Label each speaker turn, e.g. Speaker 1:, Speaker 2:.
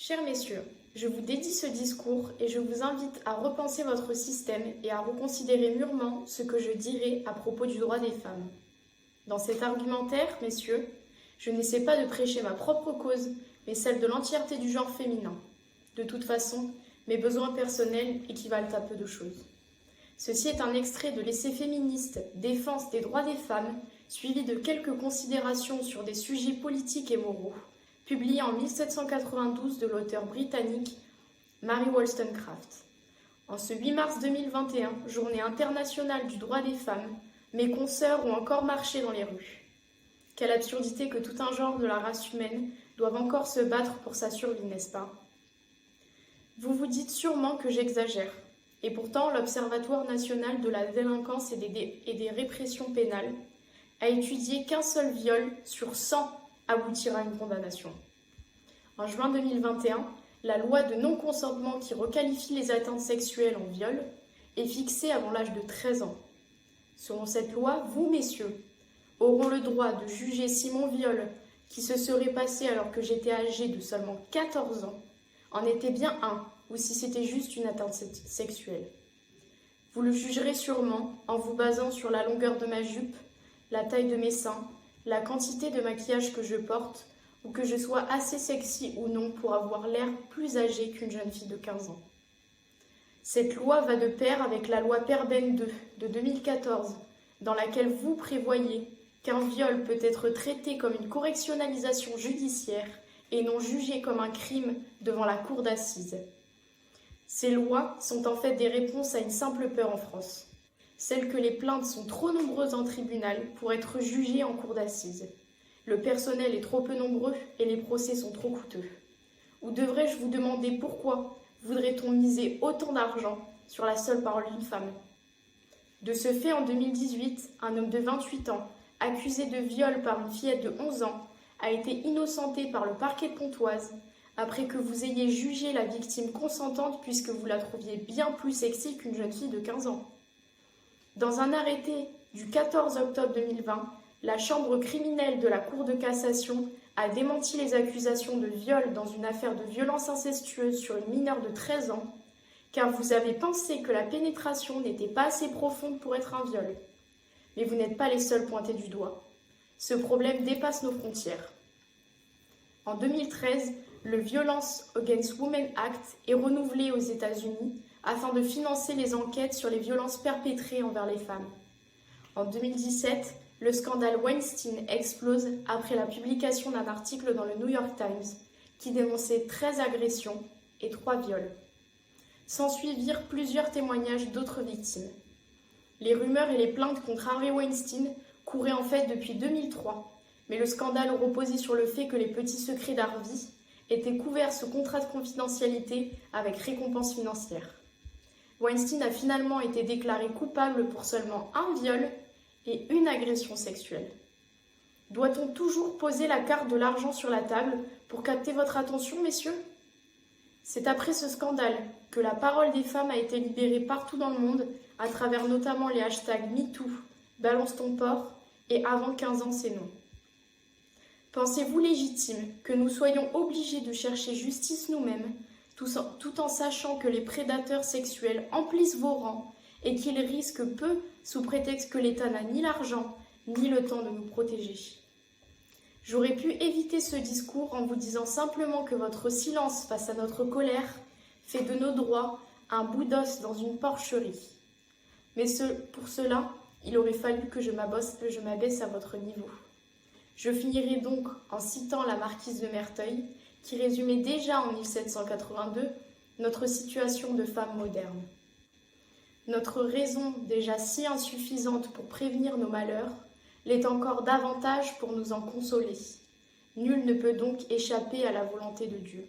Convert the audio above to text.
Speaker 1: Chers messieurs, je vous dédie ce discours et je vous invite à repenser votre système et à reconsidérer mûrement ce que je dirai à propos du droit des femmes. Dans cet argumentaire, messieurs, je n'essaie pas de prêcher ma propre cause, mais celle de l'entièreté du genre féminin. De toute façon, mes besoins personnels équivalent à peu de choses. Ceci est un extrait de l'essai féministe « Défense des droits des femmes », suivi de quelques considérations sur des sujets politiques et moraux, publié en 1792 de l'auteur britannique Mary Wollstonecraft. En ce 8 mars 2021, journée internationale du droit des femmes, mes consoeurs ont encore marché dans les rues. Quelle absurdité que tout un genre de la race humaine doive encore se battre pour sa survie, n'est-ce pas? Vous vous dites sûrement que j'exagère, et pourtant l'Observatoire national de la délinquance et des répressions pénales a étudié qu'un seul viol sur 100 aboutira à une condamnation. En juin 2021, la loi de non-consentement qui requalifie les atteintes sexuelles en viol est fixée avant l'âge de 13 ans. Selon cette loi, vous, messieurs, auront le droit de juger si mon viol, qui se serait passé alors que j'étais âgée de seulement 14 ans, en était bien un, ou si c'était juste une atteinte sexuelle. Vous le jugerez sûrement en vous basant sur la longueur de ma jupe, la taille de mes seins, la quantité de maquillage que je porte, ou que je sois assez sexy ou non pour avoir l'air plus âgée qu'une jeune fille de 15 ans. Cette loi va de pair avec la loi Perben II de 2014, dans laquelle vous prévoyez qu'un viol peut être traité comme une correctionnalisation judiciaire et non jugé comme un crime devant la cour d'assises. Ces lois sont en fait des réponses à une simple peur en France, celle que les plaintes sont trop nombreuses en tribunal pour être jugées en cour d'assises. Le personnel est trop peu nombreux et les procès sont trop coûteux. Ou devrais-je vous demander pourquoi voudrait-on miser autant d'argent sur la seule parole d'une femme? De ce fait, en 2018, un homme de 28 ans, accusé de viol par une fillette de 11 ans, a été innocenté par le parquet de Pontoise après que vous ayez jugé la victime consentante puisque vous la trouviez bien plus sexy qu'une jeune fille de 15 ans. Dans un arrêté du 14 octobre 2020, la chambre criminelle de la Cour de cassation a démenti les accusations de viol dans une affaire de violence incestueuse sur une mineure de 13 ans, car vous avez pensé que la pénétration n'était pas assez profonde pour être un viol. Mais vous n'êtes pas les seuls pointés du doigt. Ce problème dépasse nos frontières. En 2013, le Violence Against Women Act est renouvelé aux États-Unis afin de financer les enquêtes sur les violences perpétrées envers les femmes. En 2017, le scandale Weinstein explose après la publication d'un article dans le New York Times qui dénonçait 13 agressions et 3 viols. S'ensuivirent plusieurs témoignages d'autres victimes. Les rumeurs et les plaintes contre Harvey Weinstein couraient en fait depuis 2003, mais le scandale reposait sur le fait que les petits secrets d'Harvey étaient couverts sous contrat de confidentialité avec récompense financière. Weinstein a finalement été déclaré coupable pour seulement un viol et une agression sexuelle. Doit-on toujours poser la carte de l'argent sur la table pour capter votre attention, messieurs? C'est après ce scandale que la parole des femmes a été libérée partout dans le monde à travers notamment les hashtags MeToo, Balance ton porc et Avant 15 ans c'est non. Pensez-vous légitime que nous soyons obligés de chercher justice nous-mêmes, tout en sachant que les prédateurs sexuels emplissent vos rangs et qu'ils risquent peu sous prétexte que l'État n'a ni l'argent ni le temps de nous protéger? J'aurais pu éviter ce discours en vous disant simplement que votre silence face à notre colère fait de nos droits un bout d'os dans une porcherie. Mais pour cela, il aurait fallu que je m'abaisse à votre niveau. Je finirai donc en citant la marquise de Merteuil, qui résumait déjà en 1782 notre situation de femme moderne. Notre raison, déjà si insuffisante pour prévenir nos malheurs, l'est encore davantage pour nous en consoler. Nul ne peut donc échapper à la volonté de Dieu.